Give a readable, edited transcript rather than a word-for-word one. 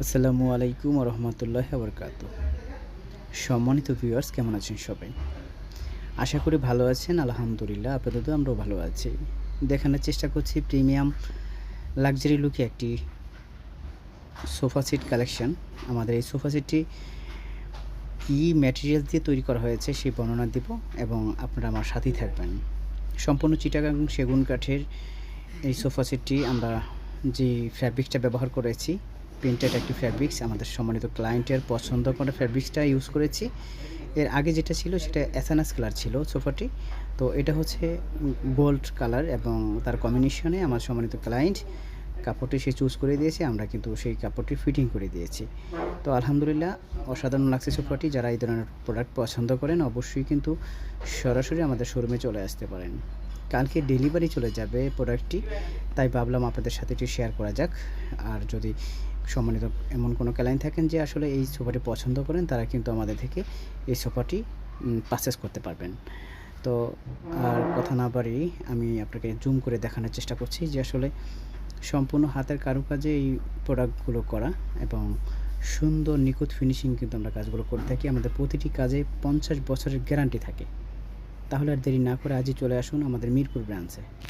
আসসালামু আলাইকুম রহমতুল্লাহি ওয়া বারাকাতুহু। সম্মানিত ভিউয়ার্স, কেমন আছেন সবাই? আশা করি ভালো আছেন। আলহামদুলিল্লাহ আপাতত আমরাও ভালো আছি। দেখানোর চেষ্টা করছি প্রিমিয়াম লাক্সারি লুকে একটি সোফা সেট কালেকশন। আমাদের এই সোফা সেটটি কি ম্যাটেরিয়াল দিয়ে তৈরি করা হয়েছে সেই বর্ণনা দিব এবং আপনারা আমার সাথেই থাকবেন। সম্পূর্ণ চিটাগাং সেগুন কাঠের এই সোফা সেটটি আমরা যে ফ্যাব্রিক্সটা ব্যবহার করেছি, প্রিন্টেড একটি ফ্যাব্রিক্স, আমাদের সম্মানিত ক্লায়েন্টের পছন্দ করা ফ্যাব্রিক্সটা ইউজ করেছি। এর আগে যেটা ছিল সেটা এসএনএস কালার ছিল সোফাটি। তো এটা হচ্ছে গোল্ড কালার এবং তার কম্বিনেশনে আমার সম্মানিত ক্লায়েন্ট কাপড়টি সে চুজ করে দিয়েছে। আমরা কিন্তু সেই কাপড়টি ফিটিং করে দিয়েছি। তো আলহামদুলিল্লাহ অসাধারণ লাগছে সোফাটি। যারা এই ধরনের প্রোডাক্ট পছন্দ করেন অবশ্যই কিন্তু সরাসরি আমাদের শোরুমে চলে আসতে পারেন। কালকে ডেলিভারি চলে যাবে প্রোডাক্টটি, তাই ভাবলাম আপনাদের সাথে এটি শেয়ার করা যাক। আর যদি সম্মানিত এমন কোনো ক্লায়েন্ট থাকেন যে আসলে এই সোফাটি পছন্দ করেন, তারা কিন্তু আমাদের থেকে এই সোফাটি পারচেস করতে পারবেন। তো আর কথা না বাড়িয়ে আমি আপনাকে জুম করে দেখানোর চেষ্টা করছি যে আসলে সম্পূর্ণ হাতের কারুকাজে এই প্রোডাক্টগুলো করা এবং সুন্দর নিখুঁত ফিনিশিং কিন্তু আমরা কাজগুলো করে থাকি। আমাদের প্রতিটি কাজে 50 বছরের গ্যারান্টি থাকে। তাহলে আর দেরি না করে আজই চলে আসুন আমাদের মিরপুর ব্রাঞ্চে।